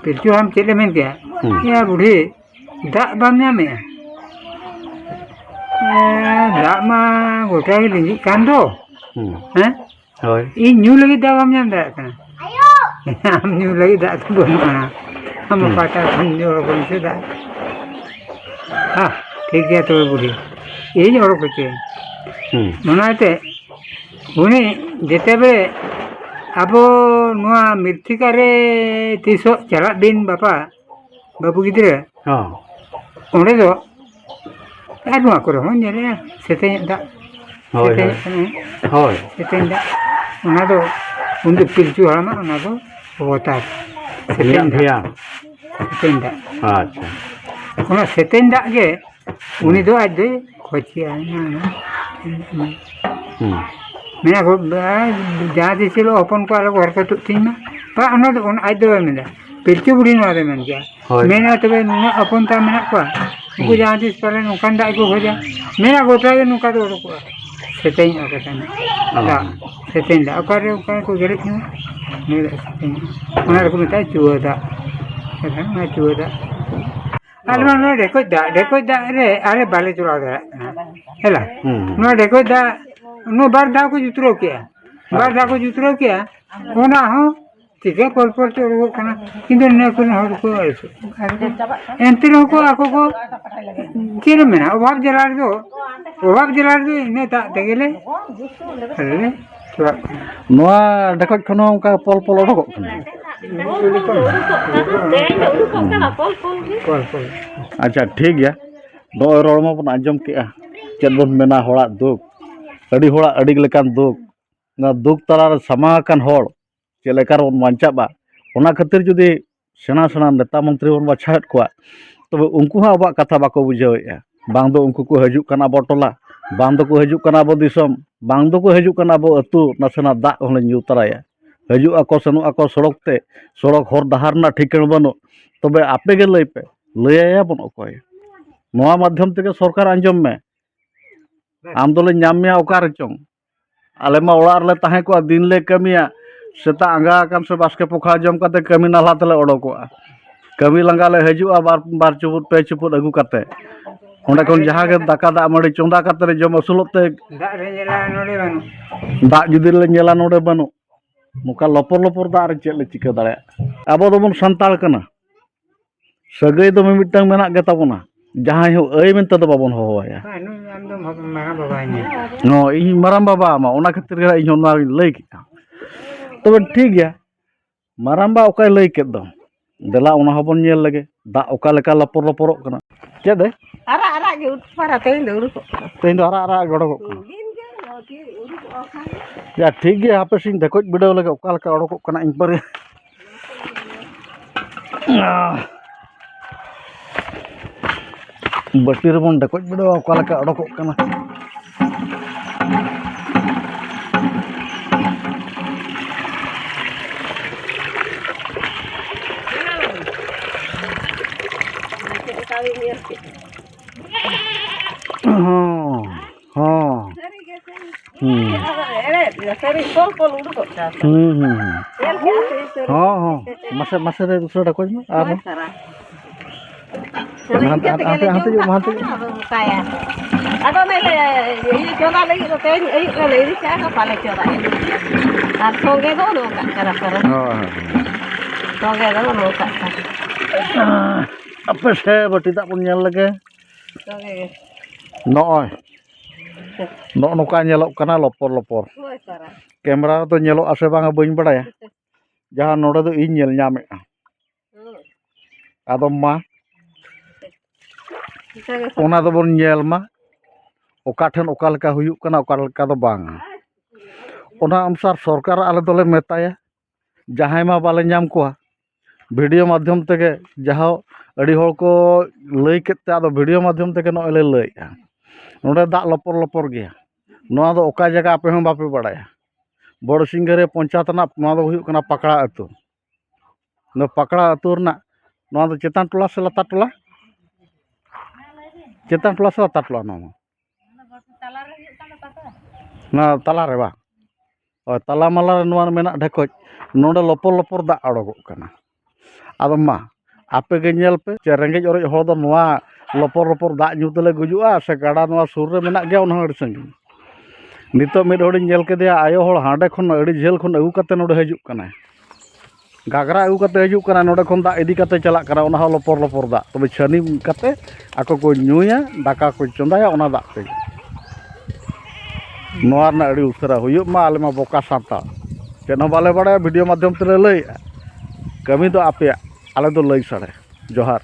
पिलचू हम चेले मेन के या बुढ़ी दाग बाम नामे दाग मा गोटा के लिंगी कान दो हैं होय इन न्यू लगी दाग बाम नाम दाग कना हम न्यू लगी दाग तो बना हम पाटा न्यू रोकन से दाग हाँ ठीक है तो बुढ़ी ये और कुछ मनाते उन्हें जेते बे अबो नुआ मिर्थिका रे तीसो चला दिन बापा बाबू गिद्रे ओंडे दो आ नुआ को रहन जेले सेते दा सेते दा ओना दो उंदे पिलचू हरमा ओना दो होता सेते दा अच्छा ओना सेते दा के उनी दो आज दे खोचिया मेरा को जहाँ से चलो अपन को अलग घर का तो तीन में पर उन्हें तो उन आज दो मिला पिलचू बुढ़ी ना दे मन क्या मेरा तो वे नुना अपन ता मेरा को उनको जहाँ से पहले नुकान दाई को हो जाए मेरा गोटा के नुका तो उनको सेटिंग आकर था ना सेटिंग दा अकार को गरीब क्यों मेरा सेटिंग उन्हें को मिलता है चुहदा ऐसा ना चुहदा अलमा नो देखो दा रे अरे बाले चुरा दे है ला नो देखो दा नो बार दा को जुतरो किया ओना हो ठीक है पल तो रोग कना किंतु ने को हर को एंती रो को आको को चिर में ना अभाव जलार दो इने ता देगेले अरे नोआ देखो खनो का पल ओडको अच्छा ठीक गया दो रोमा बन आजम के चेद बन मेना होड़ा दुख अड़ी होड़ा अड़ी लेकान दुख ना दुख तला समाकान होड़ चेलेकार बन बांचाबा ओना खातिर जुदी सेना नेता मंत्री बन बाछाएत कोआ तबे उनको हा अबा कथा बाको बुझावेया बांग दो उनको को हजू कना बटोला बांग दो को हजू कना बो दिसम बांग दो को हजू कना बो अतु नासेना दा होले न्यू तराया हजू आको सनु आको सड़क हर दहार ना ठिकाना बनो तबे आपे गे लई पे लैया बन अकोय नोआ माध्यम तेगे सरकार आंजम में आम दोले नाम में ओकार चों आले मा ओड़ा रे ताहे को दिन ले कमिया सेता आंगा कान से बास्के पोखा जम काते कमी नाला तले ओडोकोआ कमी लंगा ले हजुआ बार चुपुट पे चुपुट अगु काते ओंडे कोन जहां गे दाका दा मड़ी चोंदा काते रे जम असुलते दा रे नेला नोडे बानु दा जुदी ले नेला नोडे बानु नुका लपर दा रे चेले चिका दाड़े आबो दोबन संताल कना सगै दो मिमिटांग मेना गे ताबोना जहां हो अय मेनते दो बाबन होवाया आम दो मारा बाबा ने नो इ माराम बाबा मा ओना खातिर गे इन होना लई किता तबे ठीक गया माराम्बा ओकाय लई केद दो देला ओना हबन नेल लगे दा ओका लेका लपर कना चेदे आरा गे उठपारा तेन दो आरा गड़ो या ठीक गया आपे सिंह देखो बिडो लगे ओका लेका ओडको कना इन पर बटी रे बन देखो बिडो ओका लेका ओडको कना मसे रे दूसरा डको में आ हाथे जो काया अदो ने ये चोदा लगी तो तेन ए ले री चा का पाले चोदा आ सोगे दो नो का करा सोगे दो नो का apa sih berarti tak punya lagi no nuka nyelok kana lopor kamera tuh nyelok ase bang bañ badaya jahan node tuh in nyel nyame ado ma ona do bon nyel ma oka then oka leka huyuk kana oka leka do bang ona amsar सरकार ale dole metaya jahay ma bale nyam koa video माध्यम तेगे जहाँ अड़ी हर को लई केते आदो video माध्यम तेगे न ले लईया नोडे दा लपर गया नोआ दो ओका जगह आपे हम बापे बड़ाया बड़ सिंगरे पंचायत ना नोआ दो हुयुक कना पकड़ा अतु न पकड़ा अतु रना नोआ दो चेतान टोला से लता टोला नोआ ना तला रे बा ओ तला माला नोआ मेना ढेकोज नोडे लपर दा अड़गो कना आदो मा आपे के नेल पे चे रेंगेज ओरेज हर दो नोआ लपर लपर दाग ᱧᱩ तेले गुजुआ से गाड़ा नोआ सुर रे मेना गया उना अड़ी संगी नितो मिड हड़ी नेल केदिया आयो हड़ हांडे खन अड़ी झेल खन अगु कते नोडे हजु कना गागरा अगु कते हजु कना नोडे खन दाग इदी कते चला कना उना ह लपर लपर दाग तबे छानी कते आको को ᱧᱩᱭᱟ दाका को चंदाया उना दाग ते नोआ ना अड़ी उसरा हुयु मा आले मा बोका साता चेनो बाले बड़ा वीडियो माध्यम ते लई कमी तो आपे आले तो लई सड़े जोहार।